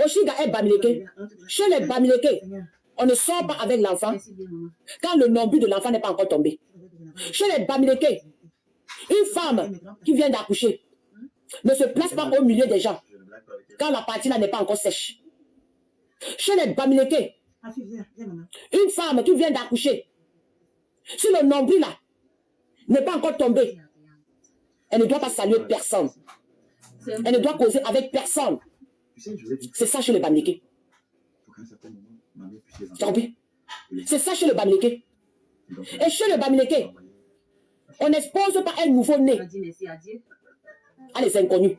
Oshiga est Bamileke. Chez les Bamileke, on ne sort pas avec l'enfant quand le nombril de l'enfant n'est pas encore tombé. Chez les Bamileke, une femme qui vient d'accoucher ne se place pas au milieu des gens quand la partie là n'est pas encore sèche. Chez les Bamileke, une femme qui vient d'accoucher, si le nombril là n'est pas encore tombé, elle ne doit pas saluer personne. Elle ne doit causer avec personne. C'est ça chez les Bamileke. Tu as compris? C'est ça chez le Bamileke. Et chez le Bamileke, on n'expose pas un nouveau-né à les inconnus.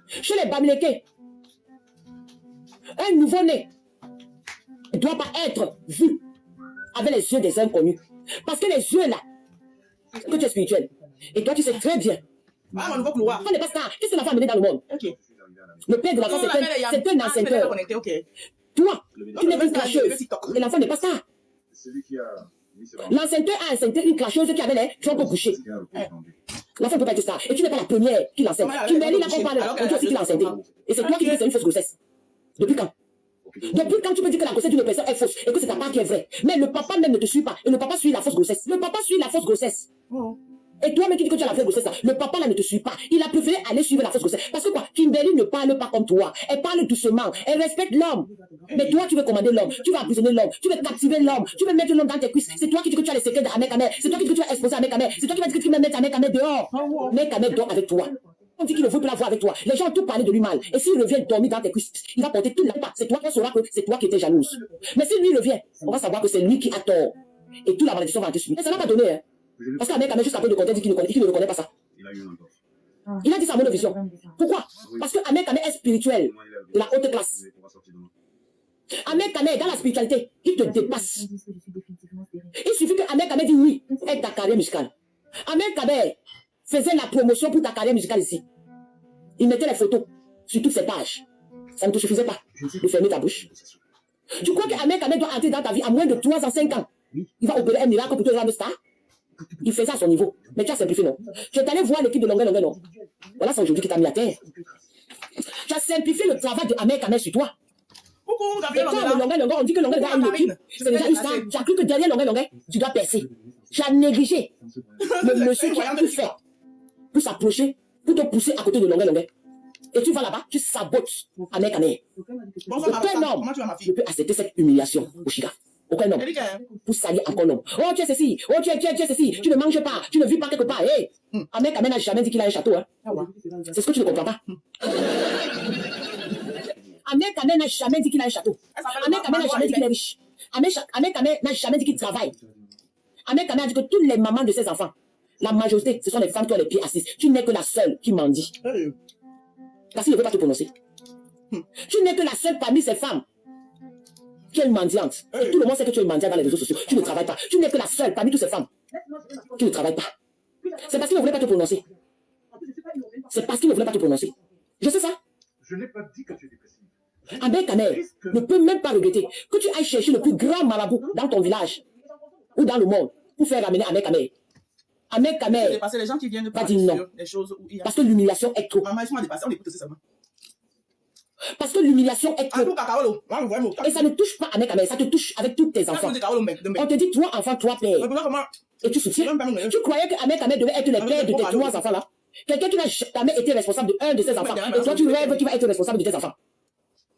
Chez les Bamileke, un nouveau-né ne doit pas être vu avec les yeux des inconnus. Parce que les yeux là, que tu es spirituel. Et toi, tu sais très bien. L'enfant n'est pas ça. Qu'est-ce que l'enfant a mené dans le monde? Le père de l'enfant, c'est un enceinteur. Toi, tu n'es qu'une cracheuse. Et l'enfant n'est pas ça. L'enceinteur a enceinté une cracheuse qui avait les trompes bouchées. L'enfant ne peut pas être ça. Et tu n'es pas la première qui l'enseigne. Tu mets là qu'on parle, on dit aussi qu'il l'a enceinté. Et c'est toi qui dis que c'est une fausse grossesse. Depuis quand? Depuis quand tu peux dire que la grossesse d'une personne est fausse et que c'est ta part qui est vraie? Mais le papa même ne te suit pas. Et le papa suit la fausse grossesse. Le papa suit la fausse grossesse. Et toi-même qui dis que tu as la vraie grossesse, le papa là ne te suit pas. Il a préféré aller suivre la fausse grossesse. Parce que quoi? Kimberly ne parle pas comme toi. Elle parle doucement. Elle respecte l'homme. Mais toi, tu veux commander l'homme. Tu vas emprisonner l'homme. Tu veux captiver l'homme. Tu veux mettre l'homme dans tes cuisses. C'est toi qui dis que tu as les secrets d'Ahmed Kamel. C'est toi qui dis que tu as exposé Ahmed Kamel. C'est toi qui vas dire que tu vas mettre Ahmed Kamel dehors. Ahmed Kamel dort avec toi. On dit qu'il ne veut plus la voir avec toi. Les gens ont tout parlé de lui mal. Et s'il revient dormir dans tes cuisses, il va porter toute la part. C'est toi qui saura que c'est toi qui étais jalouse. Mais si lui revient, on va savoir que c'est lui qui a tort. Et toute la malédiction va te suivre. Et ça n'a pas donné, hein. Parce qu'Ahmed Kamel, jusqu'à peu de côté, dit qu'il ne reconnaît pas ça. Il a dit sa mot de vision. Pourquoi? Parce que Ahmed Kamel est spirituel de la haute classe. Ahmed Kamel, dans la spiritualité, il te dépasse. Il suffit que Ahmed Kamel dit oui, aide ta carrière musicale. Ahmed Kamel faisait la promotion pour ta carrière musicale ici. Il mettait les photos sur toutes ses pages. Ça ne te suffisait pas de fermer ta bouche. Tu crois que Ahmed Kamel doit entrer dans ta vie à moins de 3 ans, 5 ans? Il va opérer un miracle pour te rendre star? Il fait ça à son niveau. Mais tu as simplifié, non? Tu es allé voir l'équipe de Longueur, non? Voilà, c'est aujourd'hui qui t'a mis à terre. Tu as simplifié le travail de Ahmed Kamel sur toi. Et quand le Longueur, on dit que Longueur a une équipe. C'est déjà une star. Tu as cru que derrière Longueur, tu dois percer. Tu as négligé le monsieur qui a tout fait pour s'approcher, pour te pousser à côté de Longueur. Et tu vas là-bas, tu sabotes Ahmed Kamel. Aucun homme ne peut accepter cette humiliation au Chiga. Aucun homme. Pour salir encore l'homme. Oh, tu es ceci. Oh, tu es ceci. Tu ne manges pas. Tu ne vis pas quelque part. Hey. Ahmed Kamel n'a jamais dit qu'il a un château. Hein. C'est ce que tu ne comprends pas. Ahmed Kamel n'a jamais dit qu'il a un château. Ahmed Kamel n'a jamais dit qu'il est riche. Ahmed Kamel n'a jamais dit qu'il travaille. Ahmed Kamel a dit que toutes les mamans de ses enfants, la majorité, ce sont les femmes qui ont les pieds assises. Tu n'es que la seule qui mendie. Parce qu'il ne veut pas te prononcer. Tu n'es que la seule parmi ces femmes qui est une mendiante. Et tout le monde sait que tu es une mendiante dans les réseaux sociaux. Tu ne travailles pas. Tu n'es que la seule parmi toutes ces femmes qui ne travaille pas. C'est parce qu'il ne voulait pas te prononcer. C'est parce qu'il ne voulait pas te prononcer. Je sais ça. Je n'ai pas dit que tu es dépressive. Ahmed Kamel ne peut même pas regretter que tu ailles chercher le plus grand marabout dans ton village ou dans le monde pour faire ramener Ahmed Kamel. Ahmed Kamel Parce que les gens qui viennent pas dire non. Les choses où il y a... Parce que l'humiliation est trop. Maman, ils sont dépassés, on écoute seulement. Parce que l'humiliation est trop. Et ça ne touche pas Ahmed Kamel, ça te touche avec tous tes enfants. On te dit 3 enfants, 3 pères. Et tu soutiens. Tu croyais que Ahmed Kamel devait être le père de tes 3 enfants là? Quelqu'un qui n'a jamais été responsable de un de ses enfants. Et toi, tu rêves qu'il va être responsable de tes enfants.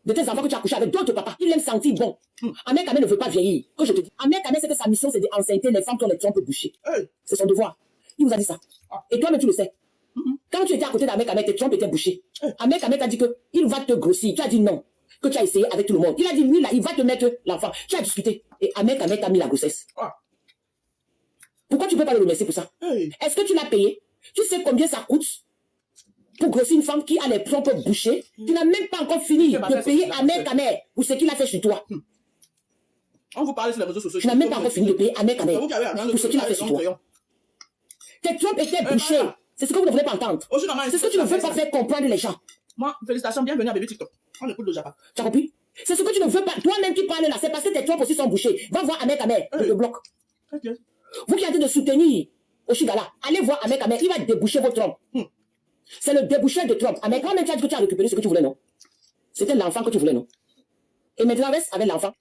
De tes enfants que tu as couché avec d'autres papas. Il aime sentir bon. Ahmed Kamel ne veut pas vieillir. Que je te dis. Ahmed Kamel, c'est que sa mission, c'est d'enceinte les femmes qui ont les trompes bouchées. C'est son devoir. Il vous a dit ça. Et toi-même, tu le sais. Quand tu étais à côté d'Ahmed Kamel, tes trompes étaient bouchées. Ahmed Kamel t'a dit qu'il va te grossir. Tu as dit non. Que tu as essayé avec tout le monde. Il a dit lui, là, il va te mettre l'enfant. Tu as discuté. Et Ahmed Kamel t'a mis la grossesse. Pourquoi tu ne peux pas le remercier pour ça? Est-ce que tu l'as payé? Tu sais combien ça coûte pour grossir une femme qui a les trompes bouchées? Tu n'as même pas encore fini de payer Ahmed Kamel pour ce qu'il a fait sur toi. On vous parle sur les réseaux sociaux. Tu n'as même pas encore fini de payer Ahmed Kamel pour ce qu'il a fait sur toi. Tes trompes étaient bouchées. C'est ce que vous ne voulez pas entendre. C'est ce que tu ne veux pas faire comprendre les gens. Moi, félicitations, bienvenue à Bébé TikTok. On écoute le Japa. Tu as compris? C'est ce que tu ne veux pas. Toi-même qui parles là, c'est parce que tes trompes aussi sont bouchées. Va voir Ahmed Kamel, je te bloque. Vous qui êtes de soutenir Oshigala, allez voir Ahmed Kamel, il va déboucher vos trompes. C'est le déboucheur de trompes. Ahmed, quand même tu as dit que tu as récupéré ce que tu voulais, non? C'était l'enfant que tu voulais, non? Et maintenant, reste avec l'enfant.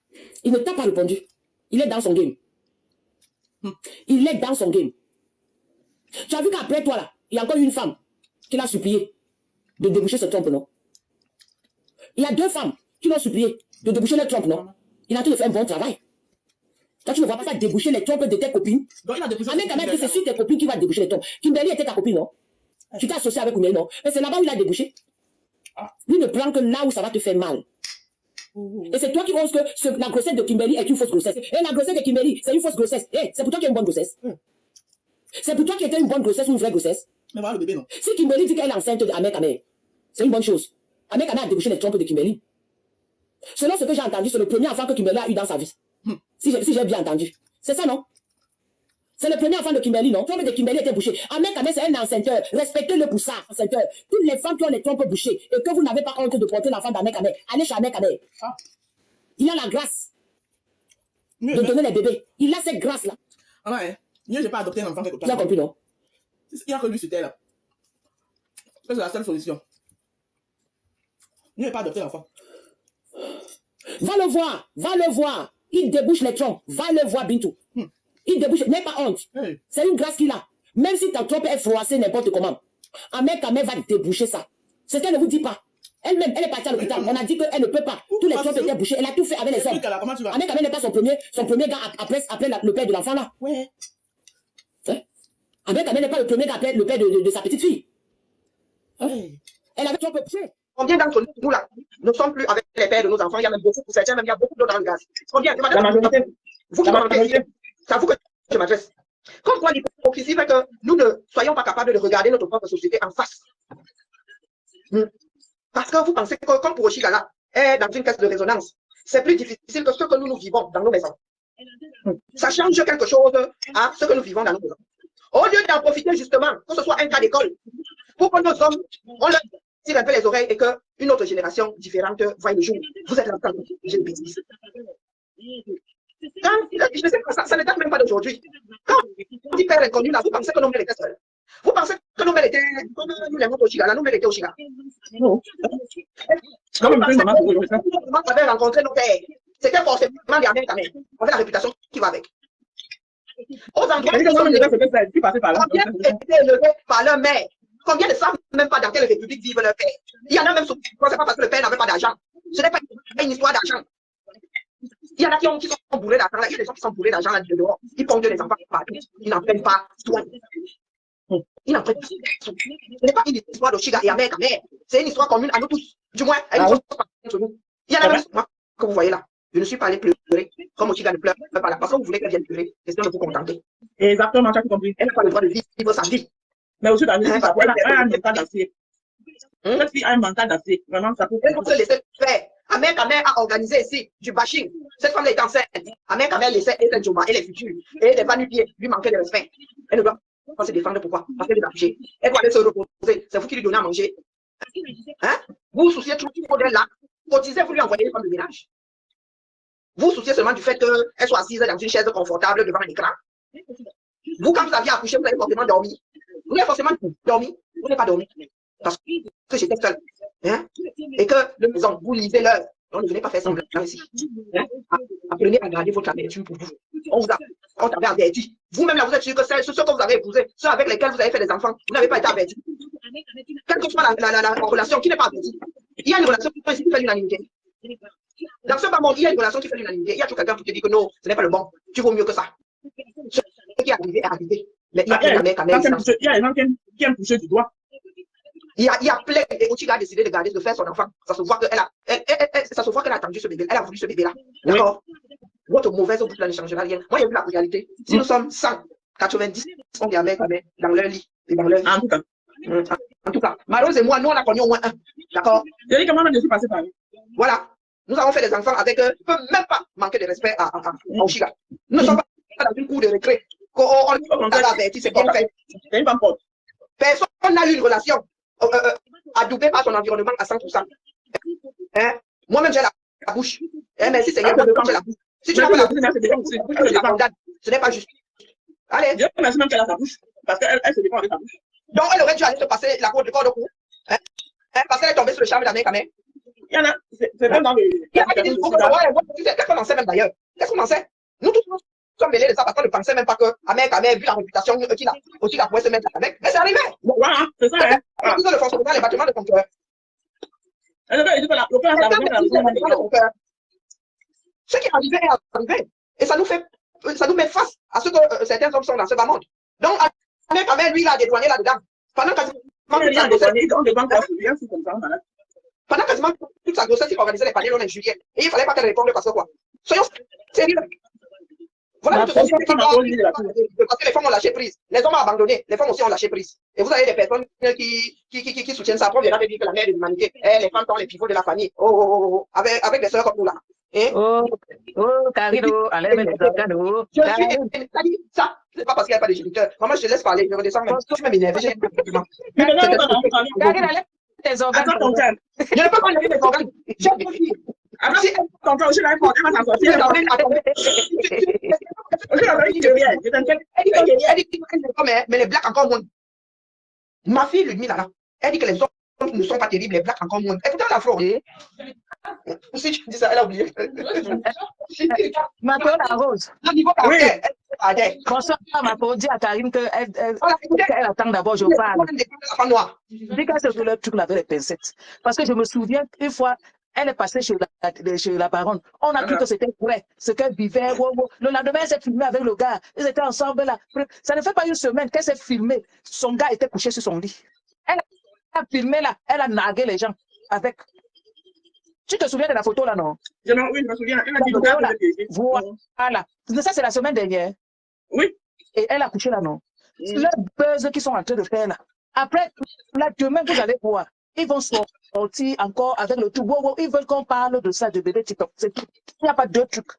Il ne t'a pas répondu. Il est dans son game. Il est dans son game. Tu as vu qu'après toi, là, il y a encore une femme qui l'a supplié de déboucher ce trompe, non? Il y a deux femmes qui l'ont supplié de déboucher le trompe, non? Il a tout de faire un bon travail. Toi, tu ne vois pas ça déboucher les trompes de tes copines. Donc, il a débouché. Quand même que c'est sur tes copines qui va déboucher les trompes. Kimberly était ta copine, non? Tu t'es associé avec Kimberly, non? Mais c'est là-bas où il a débouché. Lui ne prend que là où ça va te faire mal. Et c'est toi qui penses que la grossesse de Kimberly est une fausse grossesse. Et la grossesse de Kimberly, c'est une fausse grossesse. Et c'est pour toi qui est une bonne grossesse. C'est pour toi qui était une bonne grossesse ou une vraie grossesse. Mais voilà le bébé, non? Si Kimberly dit qu'elle est enceinte de Ahmed Kamel, c'est une bonne chose. Ahmed Kamel a débouché les trompes de Kimberly. Selon ce que j'ai entendu, c'est le premier enfant que Kimberly a eu dans sa vie. Si j'ai bien entendu. C'est ça, non? C'est le premier enfant de Kimberly, non? Trompe de Kimberly était bouchée. Ahmed Kamel, c'est un enceinteur. Respectez-le pour ça, enceinteur. Toutes les femmes qui ont les trompes bouchées et que vous n'avez pas honte de porter l'enfant d'Ahmed Kamel, allez chez Ahmed Kamel. Il a la grâce de donner les bébés. Il a cette grâce-là. Ah ouais. Mieux, j'ai pas adopté un enfant quelque part. Tu as compris, non? Il y a que lui, c'était là. C'est la seule solution. Mieux, j'ai pas adopté l'enfant. Va le voir, va le voir. Il débouche les trompes. Va le voir, Bintou. Il débouche, n'aie pas honte. C'est une grâce qu'il a. Même si ta trompe est froissée n'importe comment. Ahmed Kamel va déboucher ça. C'est ce qu'elle ne vous dit pas. Elle-même, elle est partie à l'hôpital. On a dit qu'elle ne peut pas. Tous les trompes étaient bouchées. Elle a tout fait avec les hommes. Ahmed Kamel n'est pas son premier gars après le père de l'enfant là. Ouais. Ahmed Kamel n'est pas le premier gars après le père de sa petite fille. Elle avait trompe bouchée. Combien d'entre nous là ne sommes plus avec les pères de nos enfants? Il y en a même beaucoup, pour certains même il y a beaucoup d'autres dans le gaz. Combien? La majorité. Vous qui m'entendez, c'est à vous que je m'adresse. Comme quoi l'hypocrisie fait que nous ne soyons pas capables de regarder notre propre société en face. Parce que vous pensez que comme pour Oshigala est dans une caisse de résonance, c'est plus difficile que ce que nous vivons dans nos maisons. Ça change quelque chose à ce que nous vivons dans nos maisons. Au lieu d'en profiter justement, que ce soit un cas d'école, pour que nos hommes, on leur tire un peu les oreilles et qu'une autre génération différente voie le jour. Vous êtes là, j'ai une bêtise. Je ne sais pas, ça ne date même pas d'aujourd'hui. Quand on dit père inconnu, là, vous pensez que nos mères étaient seules. Vous pensez que nos mères étaient, comme nous les montres au Chiga, là, nos mères étaient au Chiga. Non. Quand on avait rencontré nos pères, c'était forcément des amers quand même. On avait la réputation qui va avec. Aux endroits qui sont étaient élevés par leur mère. Combien ne savent même pas dans quelle république vivent leur père? Il y en a même, c'est pas parce que le père n'avait pas d'argent. Ce n'est pas une histoire d'argent. Il y en a qui sont bourrés d'argent, il y a des gens qui sont bourrés d'argent là dehors. Ils pondent les enfants partout. Ils n'en prennent pas soin. Ils n'en prennent pas soin. Ce n'est pas une histoire de Chiga et Ahmed Kamel. C'est une histoire commune à nous tous. Du moins, à une chose entre nous. Il y en a même, moi, que vous voyez là. Je ne suis pas allé pleurer. Comme Chiga ne pleure pas là. Parce que vous voulez qu'elle vienne pleurer. Question de vous contenter. Exactement, tu as compris. Elle n'a pas le droit de vivre sa vie. Mais aussi dans le ça a un mental d'acier. Cette fille a un mental d'acier. Vraiment, ça peut. Elle faut se laisser faire. Ahmed Kamel a organisé ici du bashing. Cette femme est enceinte. Ahmed Kamel laissait Ethel Joma et les futurs. Et les va-nu-pieds lui manquaient de respect. Elle ne doit pas se défendre. Pourquoi? Parce qu'elle est accouchée. Elle doit aller se reposer. C'est vous qui lui donnez à manger. Hein? Vous vous souciez toujours d'elle là. Cotisez, vous lui envoyez les femmes de ménage. Vous vous souciez seulement du fait qu'elle soit assise dans une chaise confortable devant un écran. Vous, quand vous aviez accouché, vous avez forcément dormi. Vous avez forcément dormi. Vous n'avez pas dormi. Parce que j'étais seule. Hein? Et que le maison, vous lisez l'heure. Donc ne venez pas faire semblant ici. Hein? Apprenez à garder votre amertume pour vous. On t'avait averti. Vous-même là, vous êtes sûr que ceux que vous avez épousés, ceux avec lesquels vous avez fait des enfants, vous n'avez pas été averti. Quelle que soit la relation qui n'est pas avertie. Il y a une relation qui fait l'unanimité. Dans ce bas monde, il y a une relation qui fait l'unanimité. Il y a toujours quelqu'un qui te dit que non, ce n'est pas le bon. Tu vaux mieux que ça. Ce qui est arrivé est arrivé. Mais il y a des gens qui aiment toucher du doigt. Il y a plein et Ochiga a décidé de faire son enfant. Ça se voit qu'elle a attendu ce bébé. Elle a voulu ce bébé-là. D'accord? Votre mauvaise bouche là ne changera rien. Moi, j'ai vu la réalité. Si nous sommes 190, on est avec dans leur lit et dans leur vie. En tout cas, Malose et moi, nous, on a connu au moins un. D'accord? Je dis comment je suis passé par là. Voilà. Nous avons fait des enfants avec eux. Ils ne peuvent même pas manquer de respect à Ochiga. Nous ne sommes pas dans une cour de récré. On l'a averti, c'est bien fait. Personne n'a eu une relation adoubée par son environnement à 100%. Hein? Moi-même, j'ai la bouche. Merci Seigneur, j'ai la bouche. Si tu n'as pas la bouche, je la condamne. Ce n'est pas juste. Allez. Dieu merci même qu'elle a sa bouche. Parce qu'elle se défend avec sa bouche. Donc, elle aurait dû aller se passer la cour de corps de cou. Parce qu'elle est tombée sur le charme d'Ahmed Kamel. Il y en a, c'est même dans le... Qu'est-ce qu'on en sait même d'ailleurs? Qu'est-ce qu'on en sait? Nous tous sommes mêlés de ça parce qu'on ne pensait même pas que Ahmed Kamel, vu la réputation qu'il a, aussi il a pouvait se mettre avec. Mais c'est arrivé. Voilà, c'est ça, hein. Le fonctionnement, les bâtiments de ton cœur. Ce qui est arrivé est arrivé. Et ça nous met face à ce que certains hommes sont dans ce bas monde. Donc, Ahmed Kamel, lui, il a dédouané là-dedans. Pendant quasiment toute sa grossesse, il organisait les panels en juillet. Et il ne fallait pas qu'elle réponde parce que quoi. Soyons sérieux. Voilà parce que les femmes ont lâché prise. Les hommes ont abandonné. Les femmes aussi ont lâché prise. Et vous avez des personnes qui soutiennent ça. Après, on viendra de dire que la mère de l'humanité, les femmes sont les pivots de la famille. Avec des sœurs comme nous là. Carino, allez, les organes. Ça, c'est pas parce qu'il n'y a pas de géniteur. Maman, je te laisse parler. Je redescends même. Je suis même énervé. Carino, allez, tes organes. Je ne peux pas lever mes organes. J'ai une fille. Si elle t'entend, je vais répondre, elle va s'en sortir. Elle dit mais les blacks encore moins. Ma fille, Ludmila, elle dit que les hommes ne sont pas terribles, les blacks encore moins. Écoutez la fraude. Si tu dis ça, elle a oublié. Ma peau, la rose. Le niveau caractère, bonsoir, ma peau, dis à Karine qu'elle attend d'abord, je parle. Dis qu'elle se fout le truc avec les pincettes. Parce que je me souviens, une fois, elle est passée chez la baronne. On a cru que c'était vrai, ce qu'elle vivait. Le lendemain, elle s'est filmée avec le gars. Ils étaient ensemble là. Ça ne fait pas une semaine qu'elle s'est filmée. Son gars était couché sur son lit. Elle a filmé là. Elle a nargué les gens avec. Tu te souviens de la photo là, non? Oui, je me souviens. Elle a dit voilà. Ça, c'est la semaine dernière. Oui. Et elle a couché là, non? Les buzz qu'ils sont en train de faire là. Après, là, demain, vous allez voir. Ils vont sortir encore avec le tout. Ils veulent qu'on parle de ça, de bébé TikTok. Il n'y a pas deux trucs.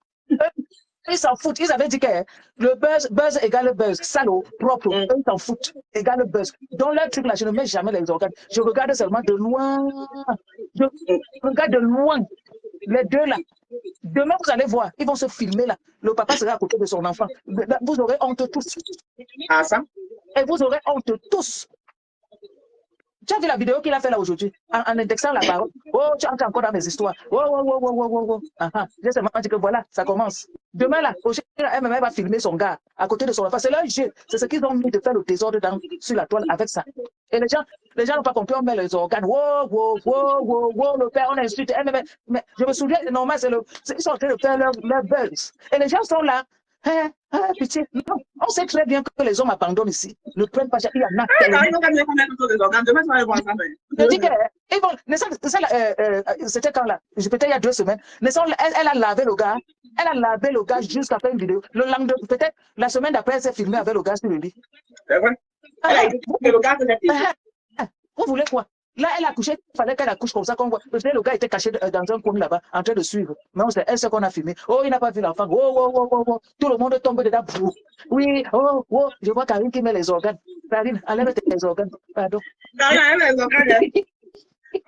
Ils s'en foutent. Ils avaient dit que le buzz égale buzz. Salaud, propre. Ils s'en foutent. Égale buzz. Dans leur truc là, je ne mets jamais les organes. Je regarde seulement de loin. Je regarde de loin. Les deux là. Demain, vous allez voir. Ils vont se filmer là. Le papa sera à côté de son enfant. Vous aurez honte tous. Ah, ça? Et vous aurez honte tous. Tu as vu la vidéo qu'il a fait là aujourd'hui, en indexant la parole. Oh, tu entres encore dans mes histoires. J'ai seulement dit que voilà, ça commence. Demain là, elle va filmer son gars à côté de son enfant. C'est leur jeu. C'est ce qu'ils ont mis de faire le désordre sur la toile avec ça. Et les gens n'ont pas compris, on met les organes. Le père, on insulte. Mais je me souviens, c'est normal, ils sont en train de faire leur buzz. Et les gens sont là. Pitié. Non, on sait très bien que les hommes abandonnent ici. Ne prennent pas. Il y en a. Je dis que c'était quand là? Peut-être il y a 2 semaines. Elle a lavé le gars. Elle a lavé le gars jusqu'à faire une vidéo. Le lendemain, peut-être la semaine d'après, elle s'est filmée avec le gars sur le lit. C'est vrai. Vous voulez quoi? Là, elle a couché, il fallait qu'elle accouche comme ça. Le gars était caché dans un coin là-bas, en train de suivre. Mais elle sait qu'on a filmé. Oh, il n'a pas vu l'enfant. Tout le monde tombe dedans. Oui, je vois Karine qui met les organes. Karine, enlève tes organes. Pardon. Karine, enlève les organes.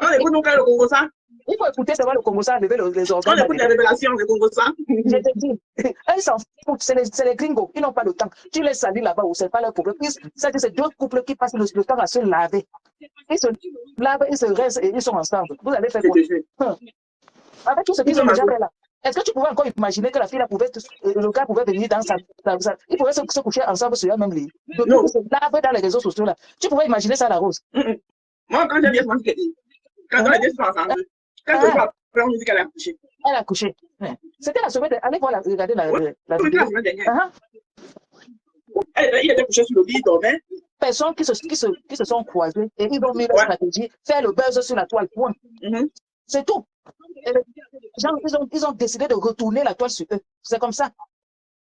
On écoute donc le Congo ça. Il faut écouter savoir le Congo ça, enlever les organes. On écoute les révélations du Congo ça. Je te dis, elles s'en foutent, c'est les gringos, ils n'ont pas le temps. Tu les salis là-bas où c'est pas leur problème. C'est 2 couples qui passent le temps à se laver. Ils se lavent, ils se restent et ils sont ensemble. Vous allez faire quoi? Avec tout ce qu'ils ont déjà fait là. Est-ce que tu pouvais encore imaginer que la fille là le gars pouvait venir dans sa ils pouvaient se coucher ensemble sur le même lit. Donc, ils se lavent dans les réseaux sociaux là. Tu pouvais imaginer ça, la Rose? Moi, quand j'ai bien pensé, quand on a dit ensemble, quand on dit qu'elle a couché. Elle a couché. C'était la semaine dernière. Allez voir regarder la vidéo. Il était couché sur le lit, il dormait. Personnes qui se sont croisées et ils ont mis leur stratégie, faire le buzz sur la toile, point. C'est tout. Et ils ont décidé de retourner la toile sur eux. C'est comme ça.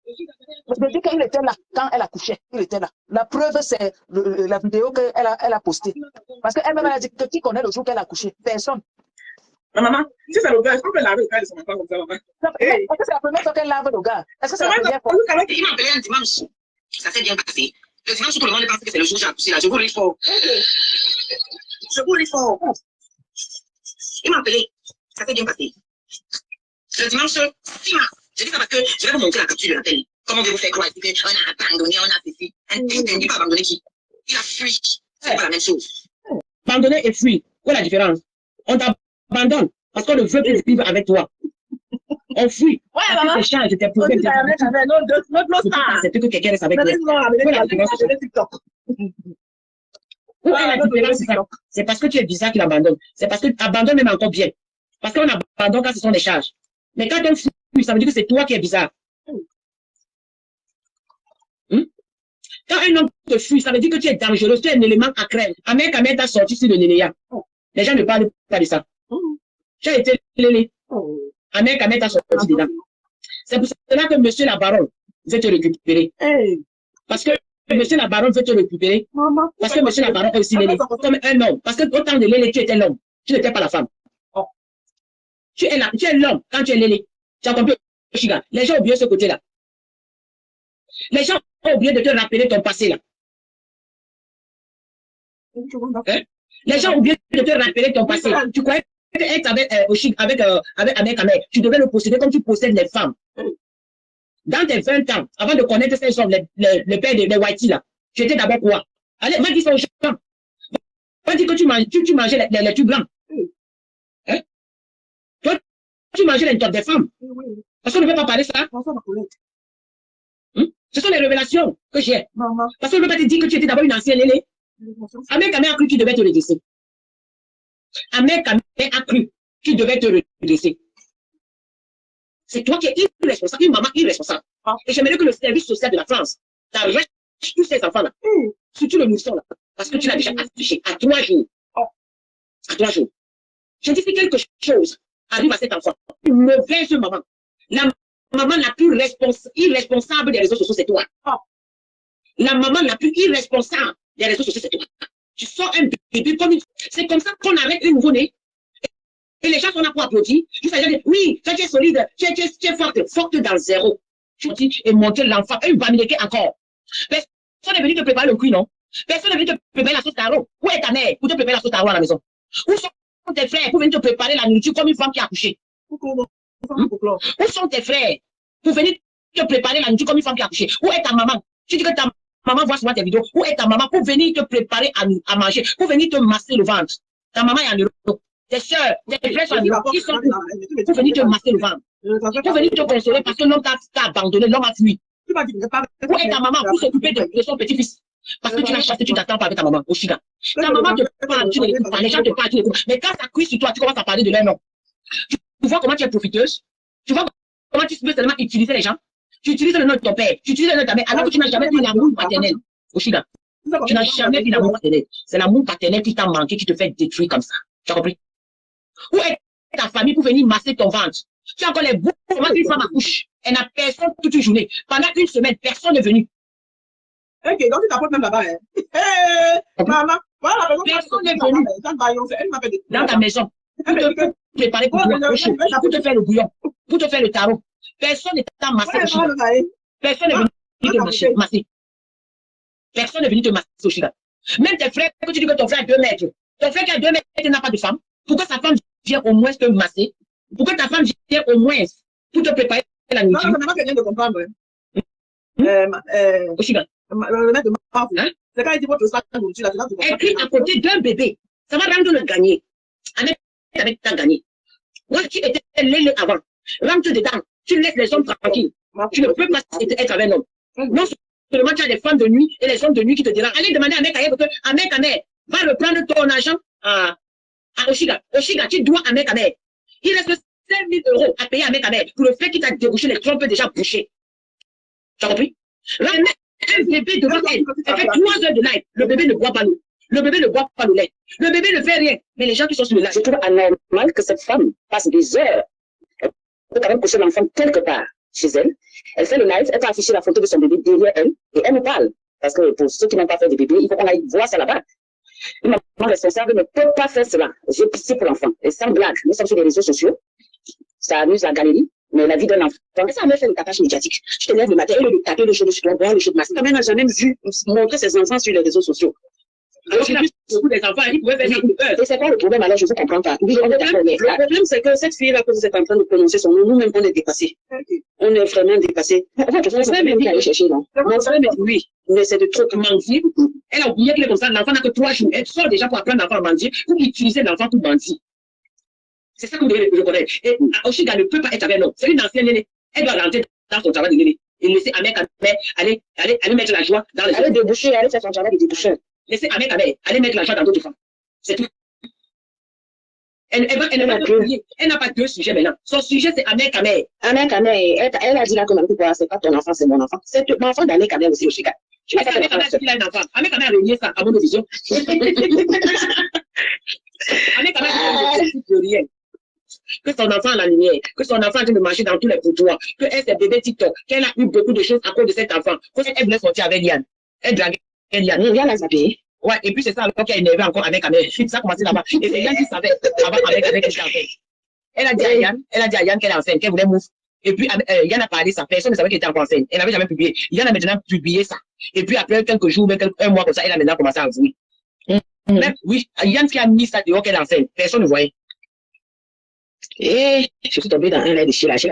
Je dis qu'il était là quand elle a couché. Il était là. La preuve, c'est la vidéo qu'elle a postée. Parce qu'elle-même a dit que qui connaît le jour qu'elle a couché? Personne. Mais maman, si c'est le gars, est-ce qu'on peut laver le gars de son enfant comme ça, maman? Est-ce que c'est la première fois qu'elle lave le gars? Est-ce que c'est la première fois? Il m'a appelé un dimanche. Ça s'est bien passé. Le dimanche, tout le monde pense que c'est le jour où j'ai accouché là. Je vous le fort. Je vous le fort. Il m'a appelé. Ça s'est bien passé. Le dimanche 6 mars. Je dis ça parce que je vais vous montrer la capture de la télé. Comment on veut vous faire croire qu'on a abandonné, on a ceci. Un dit pas abandonné qui? Il a fui. C'est pas la même chose. Abandonner et fuir. Où est la différence? On t'abandonne. Parce qu'on ne veut plus vivre avec toi. On fuit. Ouais, maman. Tes charges, tes problèmes. C'est que quelqu'un reste avec toi. C'est parce que tu es bizarre qu'il abandonne. C'est parce que tu abandonnes même encore bien. Parce qu'on abandonne quand ce sont des charges. Mais quand on fuit, ça veut dire que c'est toi qui es bizarre. Quand un homme te fuit, ça veut dire que tu es dangereux, tu es un élément à craindre. Ahmed Ahmed t'a sorti sur le Nénéa. Les gens ne parlent pas de ça. Tu as été lélé. Ahmed Ahmed t'a sorti dedans. C'est pour cela que monsieur la baronne veut te récupérer. Parce que monsieur la baronne veut te récupérer. Parce que monsieur la baronne est aussi lélé. Comme un homme. Parce que autant de lélé, tu étais l'homme. Tu n'étais pas la femme. Tu es l'homme quand tu es lélé. Tu as compris? Les gens ont oublié ce côté-là. Les gens ont oublié de te rappeler ton passé là. Hein? Les gens ont oublié de te rappeler ton passé. Tu croyais être avec Ahmed Ahmed, tu devais le posséder comme tu possèdes les femmes. Dans tes 20 ans, avant de connaître ces hommes, le père des Whitey là, tu étais d'abord quoi? Allez, m'a dit ça aux gens. M'a dit que tu mangeais les tubes blancs. Hein? Toi, tu mangeais les top des femmes. Parce qu'on ne veut pas parler ça. Ce sont les révélations que j'ai. Parce qu'on ne veut pas te dire que tu étais d'abord une ancienne lélé. Ahmed Ahmed a cru qu'il devait te redresser. Ahmed Ahmed a cru qu'il devait te redresser. C'est toi qui es irresponsable, une maman irresponsable. Et j'aimerais que le service social de la France t'arrête tous ces enfants-là. Surtout le nourrisson là. Parce que tu l'as déjà affiché à 3 jours. À 3 jours. Je dis si quelque chose arrive à cet enfant, une mauvaise maman. La maman la plus irresponsable des réseaux sociaux, c'est toi. La maman la plus irresponsable des réseaux sociaux, c'est toi. Tu sors un bébé comme une... C'est comme ça qu'on arrête une nouveau-né. Et les gens sont là pour applaudir. Juste à dire, oui, tu es solide, tu es forte dans le zéro. Tu dis, et montrer l'enfant, et il va m'éduquer encore. Personne n'est venu te préparer le cuit, non? Personne n'est venu te préparer la sauce taro. Où est ta mère pour te préparer la sauce taro à la maison? Où sont tes frères pour venir te préparer la nourriture comme une femme qui a accouché? Où sont tes frères pour venir te préparer la nourriture comme une femme qui a accouché? Où est ta maman? Tu dis que ta maman voit souvent tes vidéos. Où est ta maman pour venir te préparer à manger, pour venir te masser le ventre? Ta maman est en Europe. Tes soeurs, tes frères sont en Europe. Ils sont pour venir te masser le ventre. Pour venir te consoler parce que l'homme t'a abandonné, l'homme a fui. Où est ta maman pour s'occuper de son petit-fils? Parce que tu l'as chassé, tu t'attends pas avec ta maman au Chiga. Ta maman te parle, tu n'écoutes pas. Les gens te parlent, tu n'écoutes. Mais quand ça cuit sur toi, tu commences à parler de leur nom. Tu vois comment tu es profiteuse. Tu vois comment tu peux seulement utiliser les gens. Tu utilises le nom de ton père, tu utilises le nom de ta mère, alors que tu n'as jamais eu l'amour paternel au Chiga. Tu n'as jamais eu l'amour paternel. C'est l'amour paternel qui t'a manqué, qui te fait détruire comme ça. Tu as compris? Où est ta famille pour venir masser ton ventre? Tu as encore les bouts, comment une femme accouche? Elle n'a personne toute une journée. Pendant une semaine, personne n'est venu. Ok, donc tu t'apportes même là-bas. Maman, voilà la personne n'est venu dans ta maison pour te préparer pour te faire le bouillon, pour te faire le tarot. Personne n'est massé au Chiga. Personne n'est venu te masser. Personne n'est venu te masser au Chiga. Même tes frères, que tu dis que ton frère a 2 mètres. Ton frère qui a 2 mètres n'a pas de femme. Pourquoi sa femme vient au moins te masser? Pourquoi ta femme vient au moins pour te préparer la nourriture? Non, c'est vient de comprendre. Au Chiga. C'est quand il dit votre sac de nourriture, là, écrit à côté d'un bébé. Ça va rendre le gagner. Avec ta gagné. Moi, tu étais lélé avant. Rentre dedans. Tu laisses les hommes tranquilles. Tu ne peux pas être avec un homme. Non seulement tu as des femmes de nuit et les hommes de nuit qui te diront, allez demander à Ahmed Ahmed, Ahmed Ahmed va reprendre ton argent à Oshiga. Oshiga, tu dois à Ahmed Ahmed. Il reste 5 000 € à payer à Ahmed Ahmed pour le fait qu'il t'a débouché les trompes déjà bouchées. Tu as compris? Là, un bébé devant elle, elle fait 3 heures de live. Le bébé ne boit pas l'eau. Le bébé ne boit pas le lait. Le bébé ne fait rien. Mais les gens qui sont sur le live, je trouve anormal que cette femme passe des heures. Elle peut quand même coucher l'enfant quelque part chez elle. Elle fait le live, elle peut afficher la photo de son bébé derrière elle et elle nous parle. Parce que pour ceux qui n'ont pas fait de bébé, il faut qu'on aille voir ça là-bas. Une maman responsable ne peut pas faire cela. J'ai pitié pour l'enfant. Et sans blague, nous sommes sur les réseaux sociaux. Ça amuse la galerie. Mais la vie d'un enfant, ça m'a fait le tapage médiatique. Je te lève le matin et le taper le jeu de sucre, boire le jeu de masse. Ta mère n'a jamais vu montrer ses enfants sur les réseaux sociaux. Alors qu'il a beaucoup des enfants, ils pouvaient faire des peur. Et c'est quoi le problème alors? Je ne comprends pas. Le problème, c'est que cette fille-là que vous êtes en train de prononcer son nom, nous-mêmes, on est dépassés. On est vraiment dépassés. Mon frère m'a dit d'aller chercher, non? Mon frère m'a dit oui, mais c'est de trop mentir. Elle a oublié qu'il est comme ça. L'enfant n'a que 3 jours. Elle sort déjà pour apprendre l'enfant à mentir, pour utiliser l'enfant pour mentir. C'est ça que vous devez reconnaître. Et Oshiga ne peut pas être avec nous. C'est une ancienne aînée. Elle doit rentrer dans son travail de l'aînée. Et laisser Ahmed Kamel aller mettre la joie dans les autres. Allez déboucher, allez faire son travail de déboucheur. Laissez Ahmed Kamel aller mettre la joie dans d'autres femmes. C'est tout. Elle n'a pas deux sujets maintenant. Son sujet, c'est Ahmed Kamel. Ahmed Kamel, elle a dit là que c'est pas ton enfant, c'est mon enfant. C'est mon enfant d'Ahmed Kamel aussi, Oshiga. Tu vas faire Ahmed Kamel qu'il a un enfant. Ahmed Kamel a renié ça à mon vision. Ahmed Kamel ne rien. Que son enfant a la lumière, que son enfant a de marcher dans tous les boutoirs, que elle c'est bébé TikTok, qu'elle a eu beaucoup de choses à cause de cet enfant, qu'elle voulait sortir avec Yann. Elle draguait Yann. Yann l'a zappé. Ouais, et puis c'est ça alors qu'elle est énervée encore avec Ahmed. Ça a commencé là-bas. Et c'est Yann qui savait avant avec qu'elle était enceinte. Elle a dit à Yann qu'elle est enceinte, qu'elle voulait move. Et puis Yann a parlé ça, personne ne savait qu'elle était encore enceinte. Elle n'avait jamais publié. Yann a maintenant publié ça. Et puis après quelques jours, un mois comme ça, elle a maintenant commencé à avouer. Même, oui, Yann qui a mis ça dehors qu'elle est enceinte, personne ne voyait. Et je suis tombée dans un lait de chien.